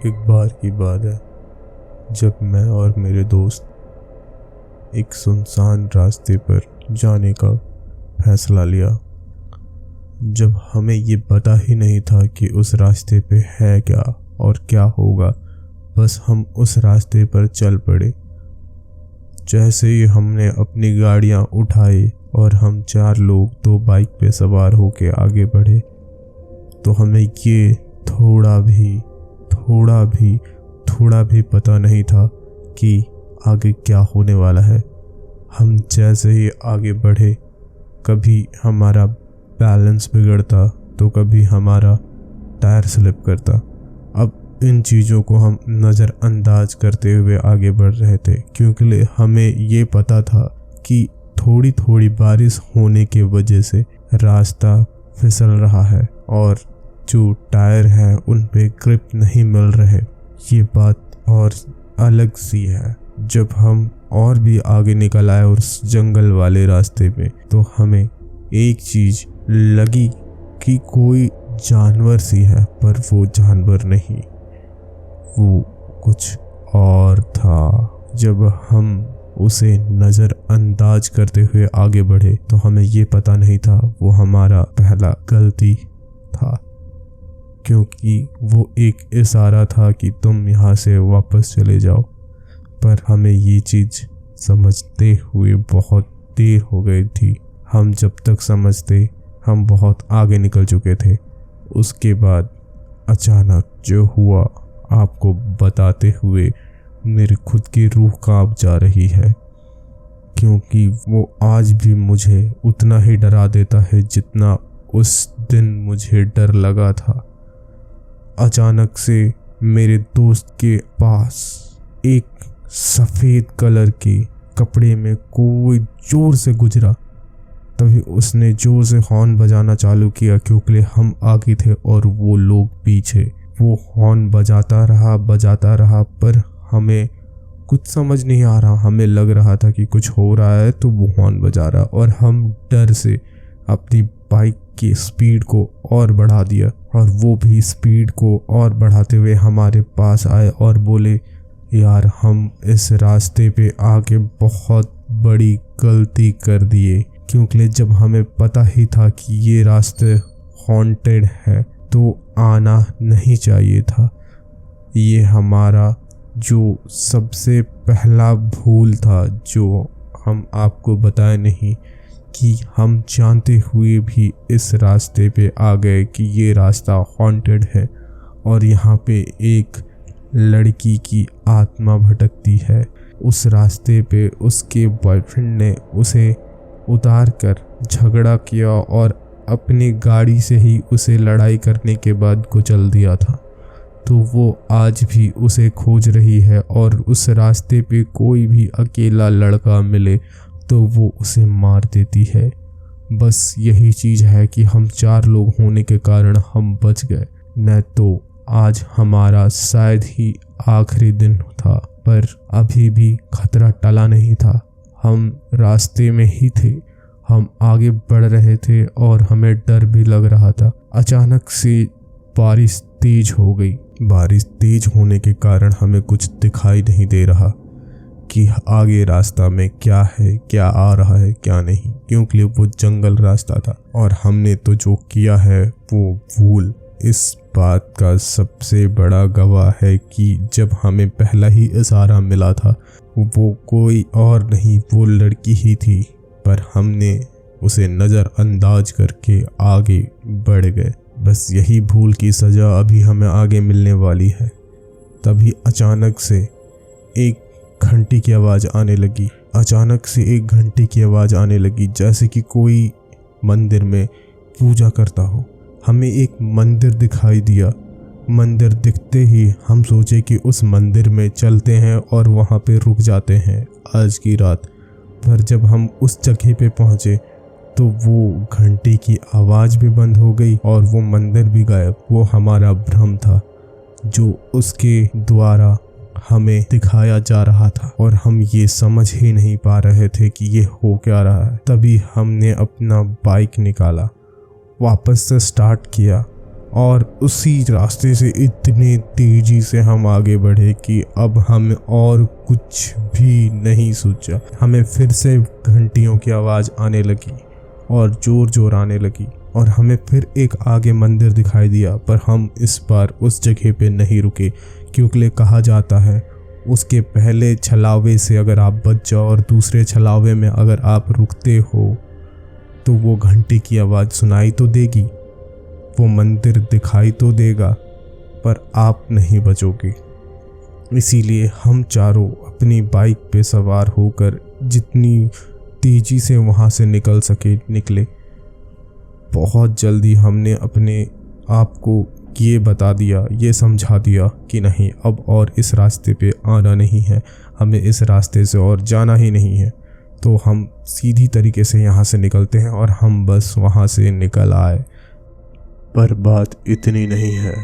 एक बार की बात है जब मैं और मेरे दोस्त एक सुनसान रास्ते पर जाने का फैसला लिया। जब हमें ये पता ही नहीं था कि उस रास्ते पे है क्या और क्या होगा, बस हम उस रास्ते पर चल पड़े। जैसे ही हमने अपनी गाड़ियां उठाई और हम 4 लोग 2 बाइक पे सवार होके आगे बढ़े, तो हमें ये थोड़ा भी पता नहीं था कि आगे क्या होने वाला है। हम जैसे ही आगे बढ़े, कभी हमारा बैलेंस बिगड़ता तो कभी हमारा टायर स्लिप करता। अब इन चीज़ों को हम नज़रअंदाज करते हुए आगे बढ़ रहे थे, क्योंकि हमें ये पता था कि थोड़ी थोड़ी बारिश होने की वजह से रास्ता फिसल रहा है और जो टायर हैं उन पे ग्रिप नहीं मिल रहे। ये बात और अलग सी है। जब हम और भी आगे निकल आए उस जंगल वाले रास्ते पे, तो हमें एक चीज़ लगी कि कोई जानवर सी है, पर वो जानवर नहीं, वो कुछ और था। जब हम उसे नज़रअंदाज करते हुए आगे बढ़े तो हमें ये पता नहीं था वो हमारा पहला गलती था, क्योंकि वो एक इशारा था कि तुम यहाँ से वापस चले जाओ। पर हमें ये चीज़ समझते हुए बहुत देर हो गई थी। हम जब तक समझते हम बहुत आगे निकल चुके थे। उसके बाद अचानक जो हुआ, आपको बताते हुए मेरी खुद की रूह कांप जा रही है, क्योंकि वो आज भी मुझे उतना ही डरा देता है जितना उस दिन मुझे डर लगा था। अचानक से मेरे दोस्त के पास एक सफ़ेद कलर के कपड़े में कोई जोर से गुजरा। तभी उसने जोर से हॉर्न बजाना चालू किया, क्योंकि हम आगे थे और वो लोग पीछे। वो हॉर्न बजाता रहा, पर हमें कुछ समझ नहीं आ रहा। हमें लग रहा था कि कुछ हो रहा है तो वो हॉर्न बजा रहा, और हम डर से अपनी बाइक की स्पीड को और बढ़ा दिया, और वो भी स्पीड को और बढ़ाते हुए हमारे पास आए और बोले, यार हम इस रास्ते पे आके बहुत बड़ी गलती कर दिए। क्योंकि जब हमें पता ही था कि ये रास्ते हॉन्टेड है तो आना नहीं चाहिए था। ये हमारा जो सबसे पहला भूल था, जो हम आपको बताए नहीं, कि हम जानते हुए भी इस रास्ते पे आ गए कि ये रास्ता हॉन्टेड है और यहाँ पे एक लड़की की आत्मा भटकती है। उस रास्ते पे उसके बॉयफ्रेंड ने उसे उतार कर झगड़ा किया और अपनी गाड़ी से ही उसे लड़ाई करने के बाद कुचल दिया था। तो वो आज भी उसे खोज रही है, और उस रास्ते पे कोई भी अकेला लड़का मिले तो वो उसे मार देती है। बस यही चीज़ है कि हम 4 लोग होने के कारण हम बच गए, न तो आज हमारा शायद ही आखिरी दिन था। पर अभी भी खतरा टला नहीं था। हम रास्ते में ही थे, हम आगे बढ़ रहे थे और हमें डर भी लग रहा था। अचानक से बारिश तेज हो गई। बारिश तेज होने के कारण हमें कुछ दिखाई नहीं दे रहा कि आगे रास्ता में क्या है, क्या आ रहा है, क्या नहीं, क्योंकि वो जंगल रास्ता था और हमने तो जो किया है वो भूल। इस बात का सबसे बड़ा गवाह है कि जब हमें पहला ही इशारा मिला था, वो कोई और नहीं, वो लड़की ही थी, पर हमने उसे नज़रअंदाज करके आगे बढ़ गए। बस यही भूल की सज़ा अभी हमें आगे मिलने वाली है। तभी अचानक से एक घंटी की आवाज़ आने लगी। जैसे कि कोई मंदिर में पूजा करता हो। हमें एक मंदिर दिखाई दिया। मंदिर दिखते ही हम सोचे कि उस मंदिर में चलते हैं और वहाँ पे रुक जाते हैं आज की रात। पर जब हम उस जगह पे पहुँचे तो वो घंटी की आवाज़ भी बंद हो गई और वो मंदिर भी गायब। वो हमारा भ्रम था जो उसके द्वारा हमें दिखाया जा रहा था, और हम ये समझ ही नहीं पा रहे थे कि ये हो क्या रहा है। तभी हमने अपना बाइक निकाला, वापस से स्टार्ट किया और उसी रास्ते से इतने तेजी से हम आगे बढ़े कि अब हमें और कुछ भी नहीं सूझा। हमें फिर से घंटियों की आवाज़ आने लगी और ज़ोर आने लगी और हमें फिर एक आगे मंदिर दिखाई दिया, पर हम इस बार उस जगह पे नहीं रुके क्योंकि कहा जाता है उसके पहले छलावे से अगर आप बच जाओ और दूसरे छलावे में अगर आप रुकते हो तो वो घंटी की आवाज़ सुनाई तो देगी, वो मंदिर दिखाई तो देगा, पर आप नहीं बचोगे। इसीलिए हम चारों अपनी बाइक पे सवार होकर जितनी तेज़ी से वहाँ से निकल सके निकले। बहुत जल्दी हमने अपने आप को ये बता दिया, ये समझा दिया कि नहीं अब और इस रास्ते पे आना नहीं है, हमें इस रास्ते से और जाना ही नहीं है। तो हम सीधी तरीके से यहाँ से निकलते हैं और हम बस वहाँ से निकल आए। पर बात इतनी नहीं है